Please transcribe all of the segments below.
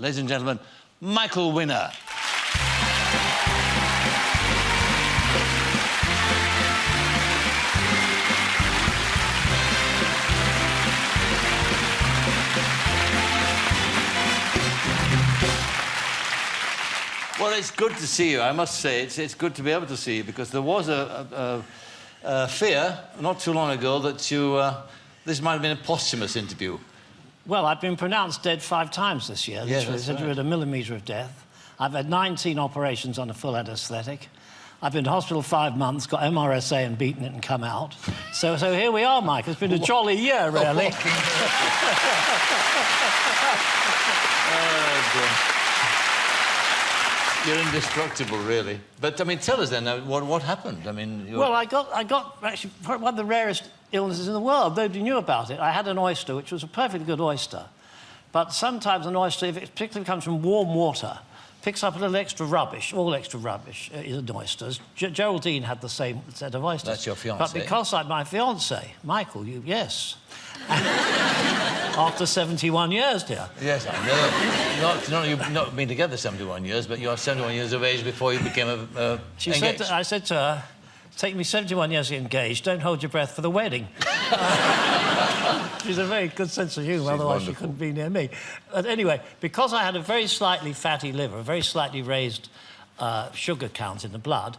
Ladies and gentlemen, Michael Winner. Well, it's good to see you. I must say, it's good to be able to see you, because there was a fear not too long ago that you this might have been a posthumous interview. Well, I've been pronounced dead 5 times this year. Yes, Literally, said you're at a millimetre of death. I've had 19 operations on a full anaesthetic. I've been to hospital 5 months, got MRSA and beaten it and come out. So here we are, Mike. It's been a jolly year, really. You're indestructible, really. But, I mean, tell us then, what happened? I mean... Well, I got actually one of the rarest illnesses in the world. Nobody knew about it. I had an oyster, which was a perfectly good oyster. But sometimes an oyster, if it particularly comes from warm water, picks up a little extra rubbish. All extra rubbish is in oysters. Geraldine had the same set of oysters. That's your fiancé? But because I'm my fiancé, Michael, yes. After 71 years, dear. Yes, I know. You've not been together 71 years, but you're 71 years of age before you became engaged. I said to her, it's taken me 71 years to get engaged. Don't hold your breath for the wedding. She's a very good sense of humour, otherwise she couldn't be near me. But anyway, because I had a very slightly fatty liver, a very slightly raised sugar count in the blood,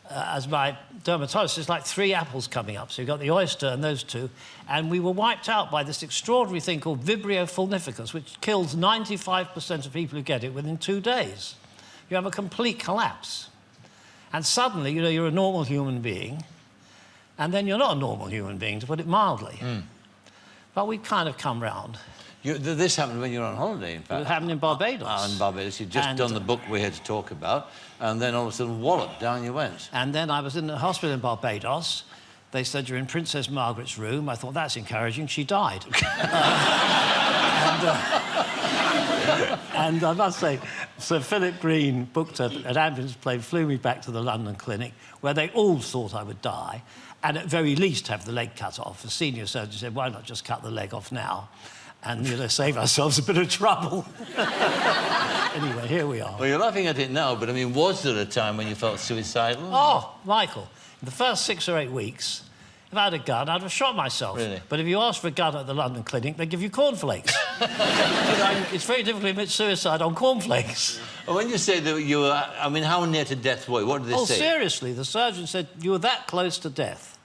as my dermatologist, it's like 3 apples coming up. So you've got the oyster and those 2, and we were wiped out by this extraordinary thing called Vibrio fulnificus, which kills 95% of people who get it within 2 days. You have a complete collapse. And suddenly, you know, you're a normal human being, and then you're not a normal human being, to put it mildly. But we've kind of come round. This happened when you were on holiday, in fact. It happened in Barbados. In Barbados. You'd just done the book we're here to talk about, and then all of a sudden, wallop, down you went. And then I was in the hospital in Barbados. They said, you're in Princess Margaret's room. I thought, that's encouraging. She died. And I must say, Sir Philip Green booked an ambulance plane, flew me back to the London clinic, where they all thought I would die, and at very least have the leg cut off. The senior surgeon said, why not just cut the leg off now? And, you know, save ourselves a bit of trouble. Anyway, here we are. Well, you're laughing at it now, but, I mean, was there a time when you felt suicidal? Oh, Michael, in the first 6 or 8 weeks, if I had a gun, I'd have shot myself. Really? But if you ask for a gun at the London clinic, they give you cornflakes. You know, it's very difficult to commit suicide on cornflakes. Well, when you say that you were... I mean, how near to death were you? What did they say? Oh, seriously, the surgeon said you were that close to death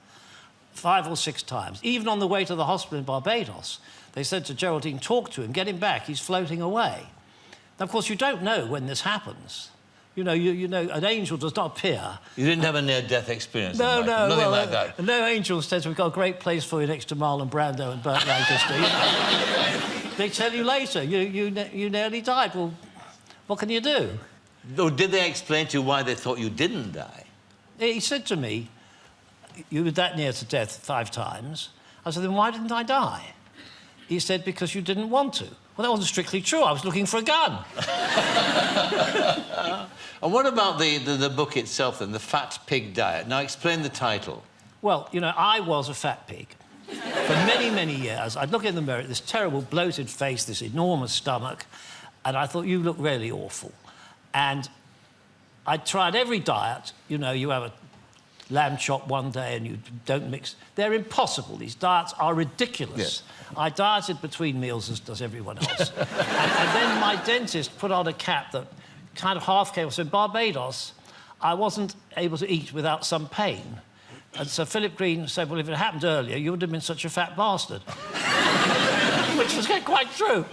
5 or 6 times. Even on the way to the hospital in Barbados, they said to Geraldine, talk to him, get him back, he's floating away. Now, of course, you don't know when this happens. You know, you know, an angel does not appear. You didn't have a near-death experience? No, no. Nothing like that? No angel says, we've got a great place for you next to Marlon Brando and Burt Lancaster. You know? They tell you later, you nearly died. Well, what can you do? Oh, did they explain to you why they thought you didn't die? He said to me, you were that near to death 5 times. I said, then why didn't I die? He said, because you didn't want to. Well, that wasn't strictly true. I was looking for a gun. And what about the book itself, then, The Fat Pig Diet? Now, explain the title. Well, you know, I was a fat pig. For many, many years, I'd look in the mirror at this terrible bloated face, this enormous stomach, and I thought, you look really awful. And I tried every diet. You know, you have a lamb chop one day and you don't mix. They're impossible. These diets are ridiculous. Yes. I dieted between meals, as does everyone else. and then my dentist put on a cap that kind of half came. So in Barbados, I wasn't able to eat without some pain. And so Philip Green said, well, if it happened earlier, you would have been such a fat bastard. Which was quite true.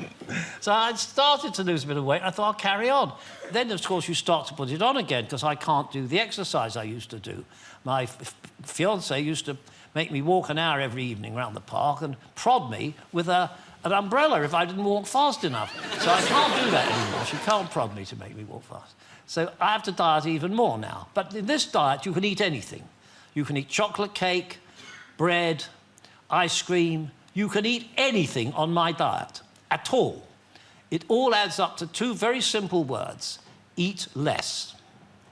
So I'd started to lose a bit of weight. I thought, I'll carry on. Then, of course, you start to put it on again, because I can't do the exercise I used to do. My fiancé used to make me walk an hour every evening around the park and prod me with an umbrella if I didn't walk fast enough. So I can't do that anymore. She can't prod me to make me walk fast. So I have to diet even more now. But in this diet, you can eat anything. You can eat chocolate cake, bread, ice cream. You can eat anything on my diet, at all. It all adds up to 2 very simple words: eat less.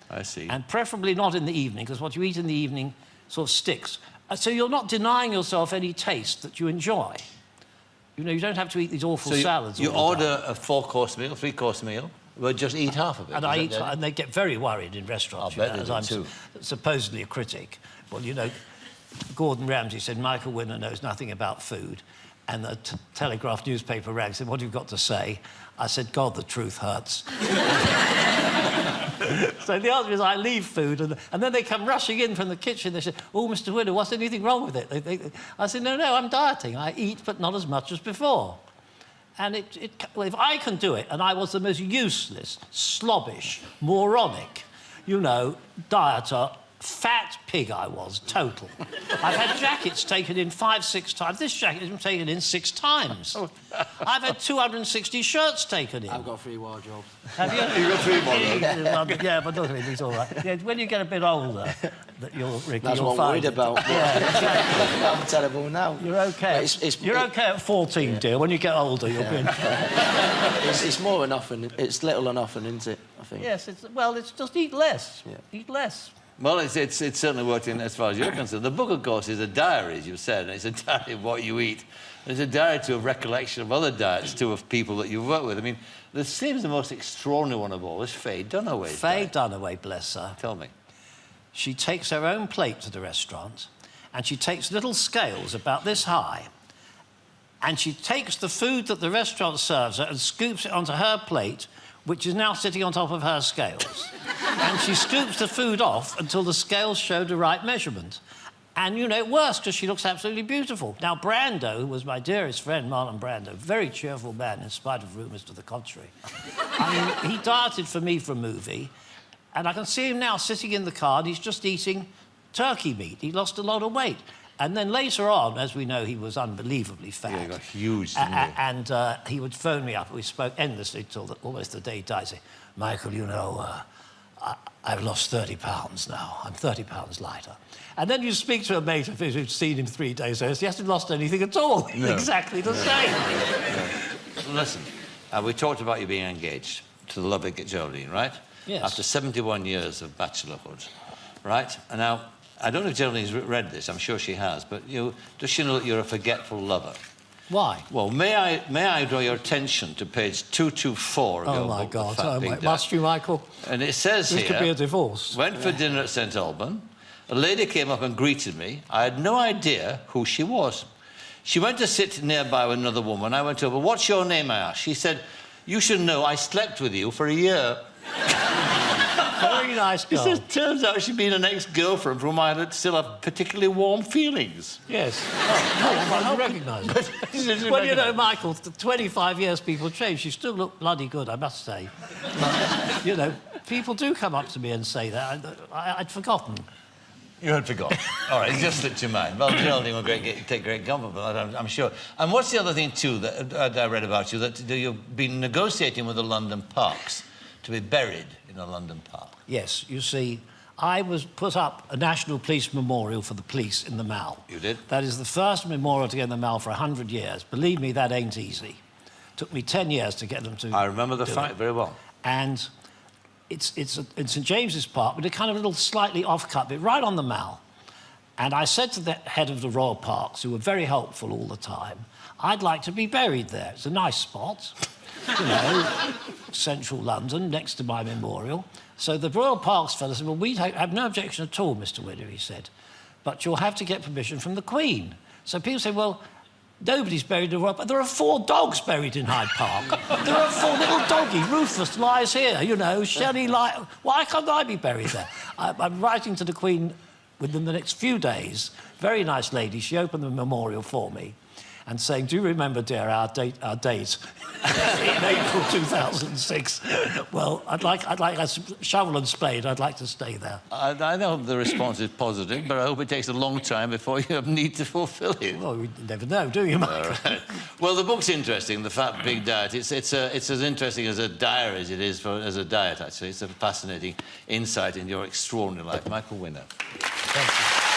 I see. And preferably not in the evening, because what you eat in the evening sort of sticks. So you're not denying yourself any taste that you enjoy. You know, you don't have to eat these awful So salads. you all the time. order a 4-course meal, 3-course meal, but just eat half of it. And I eat, and they get very worried in restaurants. I bet you know, they as do I'm too. supposedly a critic. Well, you know, Gordon Ramsay said Michael Winner knows nothing about food, and the Telegraph newspaper rang and said, "What have you got to say?" I said, "God, the truth hurts." So the answer is I leave food, and then they come rushing in from the kitchen. They say, "Oh, Mr. Winner, was anything wrong with it?" I said, "No, I'm dieting. I eat, but not as much as before." And well, if I can do it, and I was the most useless, slobbish, moronic, you know, dieter, fat pig I was, total. I've had jackets taken in 5-6 times. This jacket has been taken in 6 times. I've had 260 shirts taken in. I've got 3 wardrobes. Have you? You've got 3 more, Yeah, but look at him, he's all right. Yeah, when you get a bit older, that Ricky, That's you'll what I'm find worried it. about. Yeah, I'm terrible now. you're okay. You're okay at 14, dear. When you get older, you'll be... It's more than often. It's little and often, isn't it? I think. Yes, it's just eat less. Yeah. Eat less. Well, it's certainly worked in as far as you're concerned. The book, of course, is a diary, as you said. And it's a diary of what you eat. It's a diary to a recollection of other diets, too, of people that you've worked with. I mean, this seems the most extraordinary one of all is Faye Dunaway. Faye Dunaway, bless her. Tell me. She takes her own plate to the restaurant, and she takes little scales about this high, and she takes the food that the restaurant serves her and scoops it onto her plate, which is now sitting on top of her scales. And she scoops the food off until the scales show the right measurement. And, you know, it works because she looks absolutely beautiful. Now, Brando, who was my dearest friend, Marlon Brando, very cheerful man in spite of rumours to the contrary. I mean, he dieted for me for a movie, and I can see him now sitting in the car, and he's just eating turkey meat. He lost a lot of weight. And then later on, as we know, he was unbelievably fat. Yeah, he got huge, didn't he? And he would phone me up. We spoke endlessly till almost the day he died. Say, "Michael, you know, I've lost 30 pounds now. I'm 30 pounds lighter." And then you speak to a mate of his who'd seen him 3 days ago. He hasn't lost anything at all. No. Exactly the same. Listen, we talked about you being engaged to the lovely Geraldine, right? Yes. After 71 years of bachelorhood, right? And now, I don't know if Geraldine's read this. I'm sure she has. But does she know that you're a forgetful lover? Why? Well, may I draw your attention to page 224 of Oh, your my book, God. The Fat Oh, Big my... Dad? Must you, Michael? And it says This here... could be a divorce. Went for dinner at St Alban. A lady came up and greeted me. I had no idea who she was. She went to sit nearby with another woman. I went over, "What's your name?" I asked. She said, "You should know I slept with you for a year." Very nice He girl. says, turns out she'd been an ex-girlfriend from whom I still have particularly warm feelings. Yes. Oh, I recognise it. Well, you know, Michael, 25 years people change. You still look bloody good, I must say. But, you know, people do come up to me and say that. I'd forgotten. You had forgotten. All right, it just slipped your mind. Well, Geraldine will take great comfort from that, I'm sure. And what's the other thing, too, that I read about you, that you've been negotiating with the London parks to be buried in a London park? Yes, you see, I was put up a National Police Memorial for the police in the Mall. You did? That is the first memorial to get in the Mall for 100 years. Believe me, that ain't easy. Took me 10 years to get them to I remember the do fight it. very well. And it's in St James's Park, with a kind of little slightly off-cut bit, right on the Mall. And I said to the head of the Royal Parks, who were very helpful all the time, I'd like to be buried there. It's a nice spot, you know, central London, next to my memorial. So the Royal Parks fellow said, "Well, we have no objection at all, Mr. Winner," he said, "but you'll have to get permission from the Queen." So people say, "Well, nobody's buried in the Royal Park." There are 4 dogs buried in Hyde Park. There are 4 little doggy. Rufus lies here, you know. Shelley lies... Why can't I be buried there? I'm writing to the Queen within the next few days. Very nice lady. She opened the memorial for me and saying, "Do you remember, dear, our date in April 2006? Well, I'd like a shovel and spade. I'd like to stay there." I hope the response is positive, but I hope it takes a long time before you need to fulfil it. Well, you never know, do you, Michael? All right. Well, the book's interesting, The Fat Big Diet. It's as interesting as a diary as it is as a diet, actually. It's a fascinating insight into your extraordinary life. Michael Winner. Thank you.